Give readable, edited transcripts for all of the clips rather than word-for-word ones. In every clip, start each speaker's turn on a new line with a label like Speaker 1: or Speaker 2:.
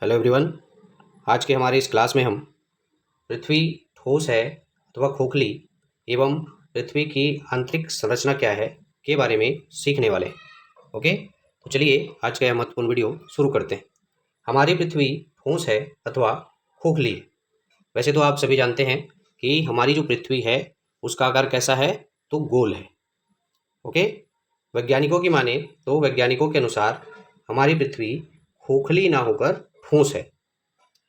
Speaker 1: Hello everyone. आज के हमारे इस क्लास में हम पृथ्वी ठोस है अथवा खोखली एवं पृथ्वी की आंतरिक संरचना क्या है के बारे में सीखने वाले हैं। ओके, तो चलिए आज का यह महत्वपूर्ण वीडियो शुरू करते हैं। हमारी पृथ्वी ठोस है अथवा खोखली है। वैसे तो आप सभी जानते हैं कि हमारी जो पृथ्वी है उसका आकार कैसा है, तो गोल है। ओके, वैज्ञानिकों की माने तो वैज्ञानिकों के अनुसार हमारी पृथ्वी खोखली ना होकर ठोस है।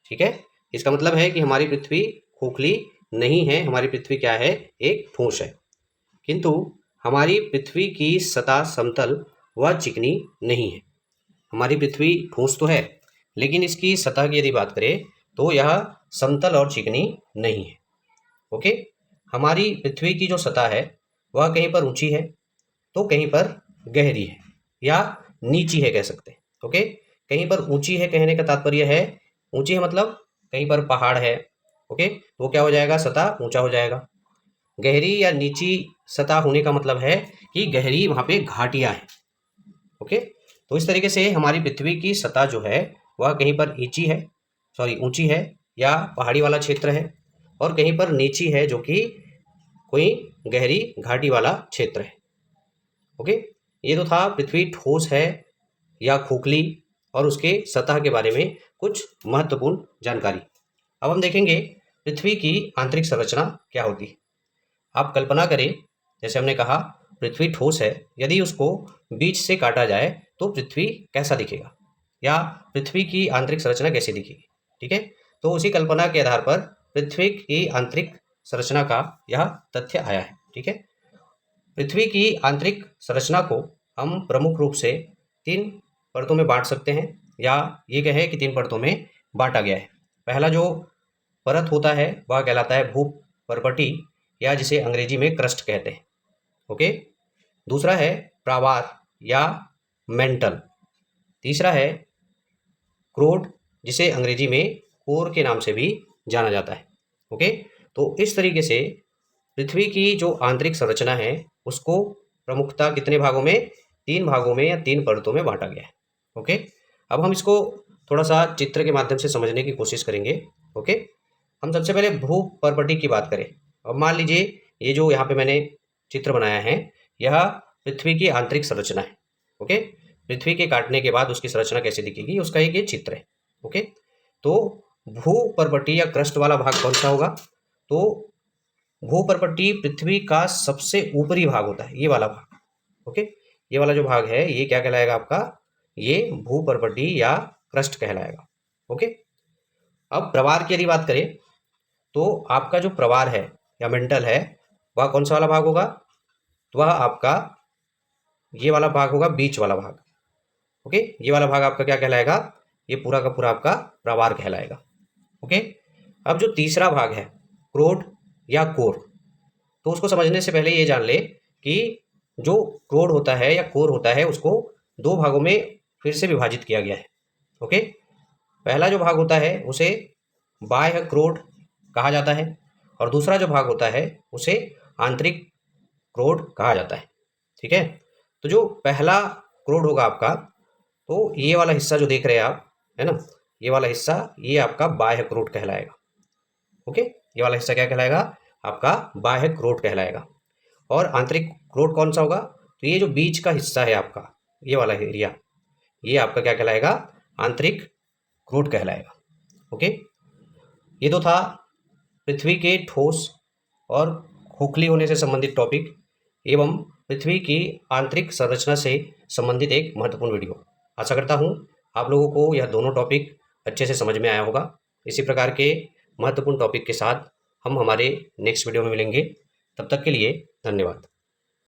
Speaker 1: ठीक है, इसका मतलब है कि हमारी पृथ्वी खोखली नहीं है, हमारी पृथ्वी क्या है, एक ठोस है। किंतु हमारी पृथ्वी की सतह समतल व चिकनी नहीं है। हमारी पृथ्वी ठोस तो है लेकिन इसकी सतह की यदि बात करें तो यह समतल और चिकनी नहीं है। ओके, हमारी पृथ्वी की जो सतह है वह कहीं पर ऊंची है तो कहीं पर गहरी है या नीची है कह सकते हैं। ओके, कहीं पर ऊंची है कहने का तात्पर्य है, ऊंची है मतलब कहीं पर पहाड़ है। ओके, तो वो क्या हो जाएगा, सतह ऊंचा हो जाएगा। गहरी या नीची सतह होने का मतलब है कि गहरी वहां पे घाटियां हैं। ओके, तो इस तरीके से हमारी पृथ्वी की सतह जो है वह कहीं पर ऊंची है या पहाड़ी वाला क्षेत्र है, और कहीं पर नीची है जो कि कोई गहरी घाटी वाला क्षेत्र है। ओके, ये तो था पृथ्वी ठोस है या खोखली और उसके सतह के बारे में कुछ महत्वपूर्ण जानकारी। अब हम देखेंगे पृथ्वी की आंतरिक संरचना क्या होती है। आप कल्पना करें, जैसे हमने कहा पृथ्वी ठोस है, यदि उसको बीच से काटा जाए तो पृथ्वी कैसा दिखेगा या पृथ्वी की आंतरिक संरचना कैसी दिखेगी। ठीक है, तो उसी कल्पना के आधार पर पृथ्वी की आंतरिक संरचना का यह तथ्य आया है। ठीक है, पृथ्वी की आंतरिक संरचना को हम प्रमुख रूप से 3 परतों में बांट सकते हैं, या ये कहे कि 3 परतों में बांटा गया है। पहला जो परत होता है वह कहलाता है भूपर्पटी, या जिसे अंग्रेजी में क्रस्ट कहते हैं। ओके, दूसरा है प्रावार या मेंटल। तीसरा है क्रोड, जिसे अंग्रेजी में कोर के नाम से भी जाना जाता है। ओके, तो इस तरीके से पृथ्वी की जो आंतरिक संरचना है उसको प्रमुखता कितने भागों में, 3 भागों में या 3 परतों में बांटा गया है। ओके, अब हम इसको थोड़ा सा चित्र के माध्यम से समझने की कोशिश करेंगे। ओके, हम सबसे पहले भूपर्पटी की बात करें। अब मान लीजिए ये जो यहाँ पे मैंने चित्र बनाया है यह पृथ्वी की आंतरिक संरचना है। ओके, पृथ्वी के काटने के बाद उसकी संरचना कैसे दिखेगी उसका एक ये चित्र है। ओके, तो भूपर्पटी या क्रस्ट वाला भाग कौन सा होगा, तो भूपर्पटी पृथ्वी का सबसे ऊपरी भाग होता है, ये वाला भाग। ओके, ये वाला जो भाग है ये क्या कहलाएगा आपका, ये भूपर्पटी या क्रस्ट कहलाएगा। ओके, अब प्रवार की यदि बात करें तो आपका जो प्रवार है या मेंटल है वह कौन सा वाला भाग होगा, तो वह आपका ये वाला भाग होगा, बीच वाला भाग। ओके, ये वाला भाग आपका क्या कहलाएगा, ये पूरा का पूरा आपका प्रवार कहलाएगा। ओके, अब जो तीसरा भाग है क्रोड या कोर, तो उसको समझने से पहले ये जान ले कि जो क्रोड होता है या कोर होता है उसको 2 भागों में फिर से विभाजित किया गया है। ओके, पहला जो भाग होता है उसे बाह्य क्रोड कहा जाता है, और दूसरा जो भाग होता है उसे आंतरिक क्रोड कहा जाता है। ठीक है, तो जो पहला क्रोड होगा आपका, तो ये वाला हिस्सा जो देख रहे हैं आप, है ना, ये वाला हिस्सा ये आपका बाह्य क्रोड कहलाएगा। ओके, ये वाला हिस्सा क्या कहलाएगा, आपका बाह्य क्रोड कहलाएगा। और आंतरिक क्रोड कौन सा होगा, तो ये जो बीच का हिस्सा है आपका, ये वाला एरिया, ये आपका क्या कहलाएगा, आंतरिक क्रोड कहलाएगा। ओके, ये तो था पृथ्वी के ठोस और खोखली होने से संबंधित टॉपिक एवं पृथ्वी की आंतरिक संरचना से संबंधित एक महत्वपूर्ण वीडियो। आशा करता हूँ आप लोगों को यह दोनों टॉपिक अच्छे से समझ में आया होगा। इसी प्रकार के महत्वपूर्ण टॉपिक के साथ हम हमारे नेक्स्ट वीडियो में मिलेंगे। तब तक के लिए धन्यवाद।